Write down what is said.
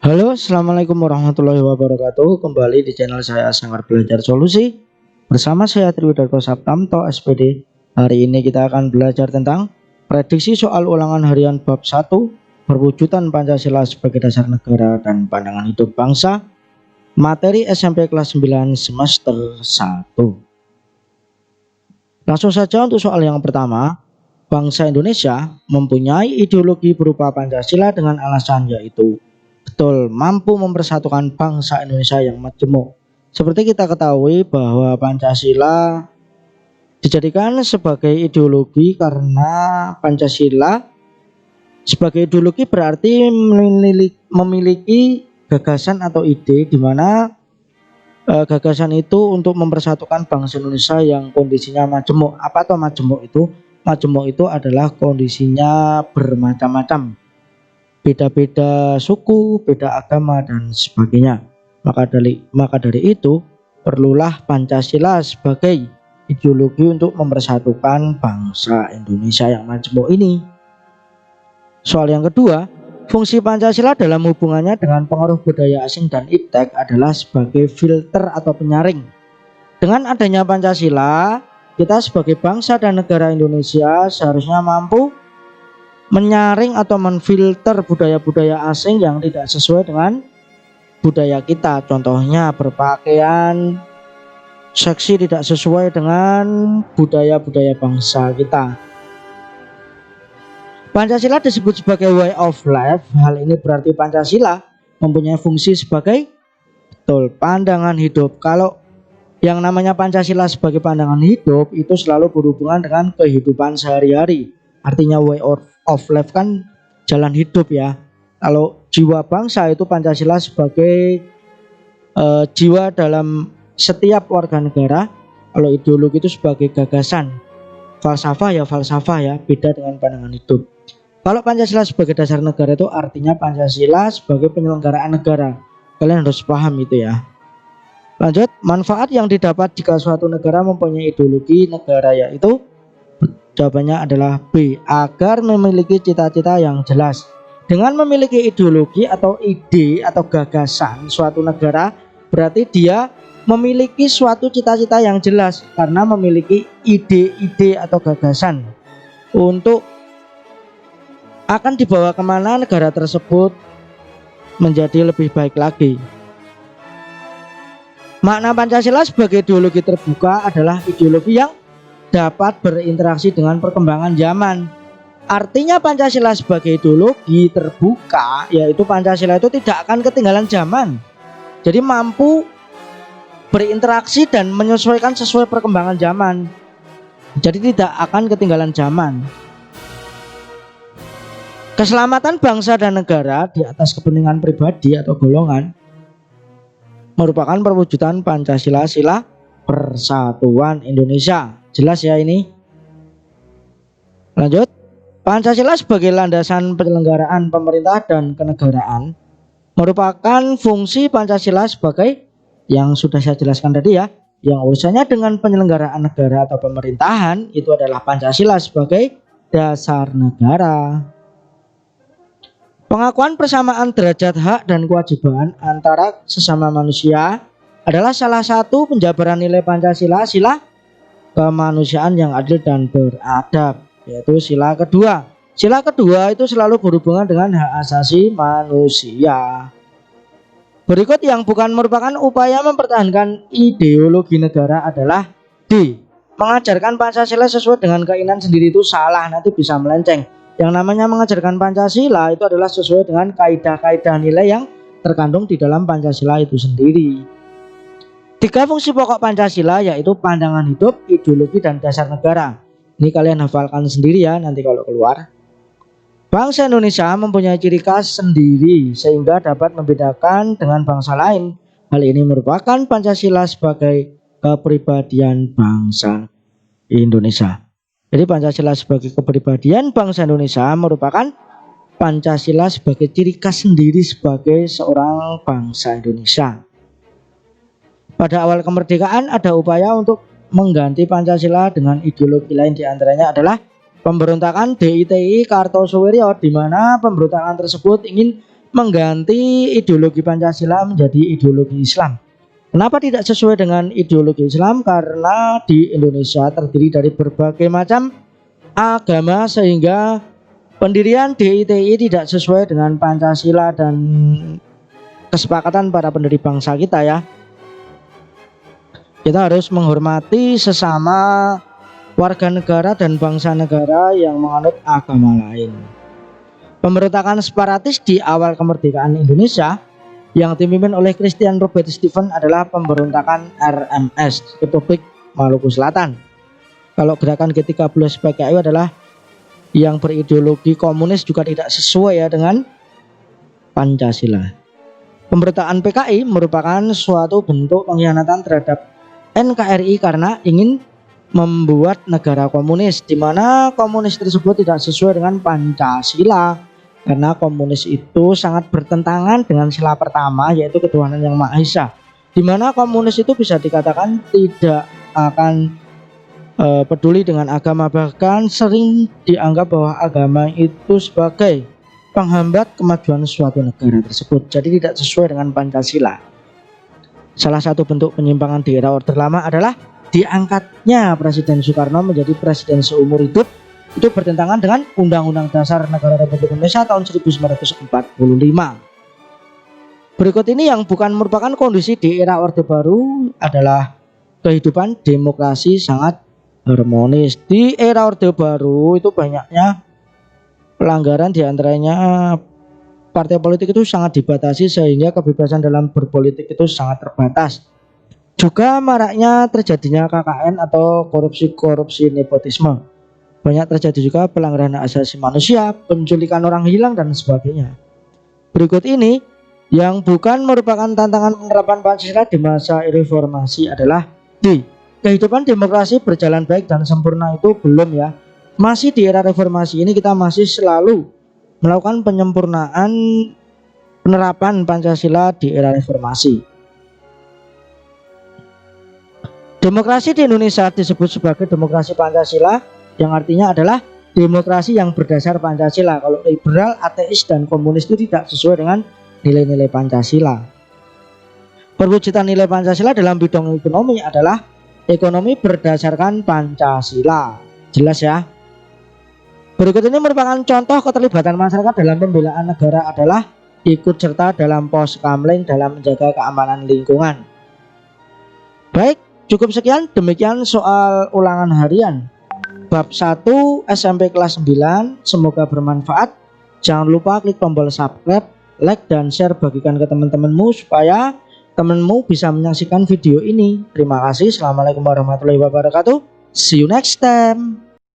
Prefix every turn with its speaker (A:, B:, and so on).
A: Halo, assalamualaikum warahmatullahi wabarakatuh. Kembali di channel saya Sanggar Belajar Solusi. Bersama saya Triwidarto Saptamto SPD. Hari ini kita akan belajar tentang prediksi soal ulangan harian bab 1, perwujudan Pancasila sebagai dasar negara dan pandangan hidup bangsa. Materi SMP kelas 9 semester 1. Langsung saja untuk soal yang pertama. Bangsa Indonesia mempunyai ideologi berupa Pancasila dengan alasan yaitu betul mampu mempersatukan bangsa Indonesia yang majemuk. Seperti kita ketahui bahwa Pancasila dijadikan sebagai ideologi karena Pancasila sebagai ideologi berarti memiliki gagasan atau ide di mana gagasan itu untuk mempersatukan bangsa Indonesia yang kondisinya majemuk. Apa atau majemuk itu? Majemuk itu adalah kondisinya bermacam-macam, beda-beda suku, beda agama dan sebagainya. Maka dari itu perlulah Pancasila sebagai ideologi untuk mempersatukan bangsa Indonesia yang majemuk ini. Soal yang kedua, fungsi Pancasila dalam hubungannya dengan pengaruh budaya asing dan iptek adalah sebagai filter atau penyaring. Dengan adanya Pancasila, kita sebagai bangsa dan negara Indonesia seharusnya mampu menyaring atau menfilter budaya-budaya asing yang tidak sesuai dengan budaya kita. Contohnya berpakaian seksi tidak sesuai dengan budaya-budaya bangsa kita. Pancasila disebut sebagai way of life. Hal ini berarti Pancasila mempunyai fungsi sebagai betul pandangan hidup. Kalau yang namanya Pancasila sebagai pandangan hidup itu selalu berhubungan dengan kehidupan sehari-hari. Artinya way of life kan jalan hidup ya. Kalau jiwa bangsa itu Pancasila sebagai jiwa dalam setiap warga negara. Kalau ideologi itu sebagai gagasan. Falsafah ya, beda dengan pandangan hidup. Kalau Pancasila sebagai dasar negara itu artinya Pancasila sebagai penyelenggaraan negara. Kalian harus paham itu ya. Lanjut, manfaat yang didapat jika suatu negara mempunyai ideologi negara yaitu jawabannya adalah B, agar memiliki cita-cita yang jelas. Dengan memiliki ideologi atau ide atau gagasan suatu negara berarti dia memiliki suatu cita-cita yang jelas karena memiliki ide-ide atau gagasan untuk akan dibawa kemana negara tersebut menjadi lebih baik lagi. Makna Pancasila sebagai ideologi terbuka adalah ideologi yang dapat berinteraksi dengan perkembangan zaman. Artinya Pancasila sebagai ideologi terbuka yaitu Pancasila itu tidak akan ketinggalan zaman. Jadi mampu berinteraksi dan menyesuaikan sesuai perkembangan zaman. Jadi tidak akan ketinggalan zaman. Keselamatan bangsa dan negara di atas kepentingan pribadi atau golongan merupakan perwujudan Pancasila, sila persatuan Indonesia. Jelas ya ini. Lanjut, Pancasila sebagai landasan penyelenggaraan pemerintah dan kenegaraan merupakan fungsi Pancasila sebagai yang sudah saya jelaskan tadi ya, yang urusannya dengan penyelenggaraan negara atau pemerintahan itu adalah Pancasila sebagai dasar negara. Pengakuan persamaan derajat hak dan kewajiban antara sesama manusia adalah salah satu penjabaran nilai Pancasila, sila kemanusiaan yang adil dan beradab, yaitu sila kedua. Sila kedua itu selalu berhubungan dengan hak asasi manusia. Berikut yang bukan merupakan upaya mempertahankan ideologi negara adalah D. Mengajarkan Pancasila sesuai dengan keinginan sendiri itu salah, nanti bisa melenceng. Yang namanya mengajarkan Pancasila itu adalah sesuai dengan kaidah-kaidah nilai yang terkandung di dalam Pancasila itu sendiri. 3 fungsi pokok Pancasila yaitu pandangan hidup, ideologi, dan dasar negara. Ini kalian hafalkan sendiri ya nanti kalau keluar. Bangsa Indonesia mempunyai ciri khas sendiri sehingga dapat membedakan dengan bangsa lain. Hal ini merupakan Pancasila sebagai kepribadian bangsa Indonesia. Jadi Pancasila sebagai kepribadian bangsa Indonesia merupakan Pancasila sebagai ciri khas sendiri sebagai seorang bangsa Indonesia. Pada awal kemerdekaan ada upaya untuk mengganti Pancasila dengan ideologi lain, diantaranya adalah pemberontakan DITI Kartosuwiryo, di mana pemberontakan tersebut ingin mengganti ideologi Pancasila menjadi ideologi Islam. Kenapa tidak sesuai dengan ideologi Islam? Karena di Indonesia terdiri dari berbagai macam agama sehingga pendirian DITI tidak sesuai dengan Pancasila dan kesepakatan para pendiri bangsa kita ya. Kita harus menghormati sesama warga negara dan bangsa negara yang menganut agama lain. Pemberontakan separatis di awal kemerdekaan Indonesia yang dipimpin oleh Christian Robert Stephen adalah pemberontakan RMS, Republik Maluku Selatan. Kalau gerakan G13 PKI adalah yang berideologi komunis juga tidak sesuai ya dengan Pancasila. Pemberontakan PKI merupakan suatu bentuk pengkhianatan terhadap NKRI karena ingin membuat negara komunis, di mana komunis tersebut tidak sesuai dengan Pancasila. Karena komunis itu sangat bertentangan dengan sila pertama, yaitu ketuhanan yang Maha Esa, di mana komunis itu bisa dikatakan tidak akan peduli dengan agama, bahkan sering dianggap bahwa agama itu sebagai penghambat kemajuan suatu negara tersebut. Jadi tidak sesuai dengan Pancasila. Salah satu bentuk penyimpangan di era Orde Lama adalah diangkatnya Presiden Soekarno menjadi presiden seumur hidup. Itu bertentangan dengan Undang-Undang Dasar Negara Republik Indonesia tahun 1945. Berikut ini yang bukan merupakan kondisi di era Orde Baru adalah kehidupan demokrasi sangat harmonis. Di era Orde Baru itu banyaknya pelanggaran, diantaranya partai politik itu sangat dibatasi sehingga kebebasan dalam berpolitik itu sangat terbatas. Juga maraknya terjadinya KKN atau korupsi nepotisme. Banyak terjadi juga pelanggaran hak asasi manusia, penculikan orang hilang dan sebagainya. Berikut ini yang bukan merupakan tantangan penerapan Pancasila di masa reformasi adalah D. Kehidupan demokrasi berjalan baik dan sempurna itu belum ya. Masih di era reformasi ini kita masih selalu melakukan penyempurnaan penerapan Pancasila di era reformasi. Demokrasi di Indonesia disebut sebagai demokrasi Pancasila, yang artinya adalah demokrasi yang berdasar Pancasila. Kalau liberal, ateis, dan komunis itu tidak sesuai dengan nilai-nilai Pancasila. Perwujudan nilai Pancasila dalam bidang ekonomi adalah ekonomi berdasarkan Pancasila. Jelas ya. Berikut ini merupakan contoh keterlibatan masyarakat dalam pembelaan negara adalah ikut serta dalam pos kamling dalam menjaga keamanan lingkungan. Baik, cukup sekian. Demikian soal ulangan harian Bab 1 SMP kelas 9, semoga bermanfaat. Jangan lupa klik tombol subscribe, like, dan share, bagikan ke teman-temanmu supaya temanmu bisa menyaksikan video ini. Terima kasih. Assalamualaikum warahmatullahi wabarakatuh. See you next time.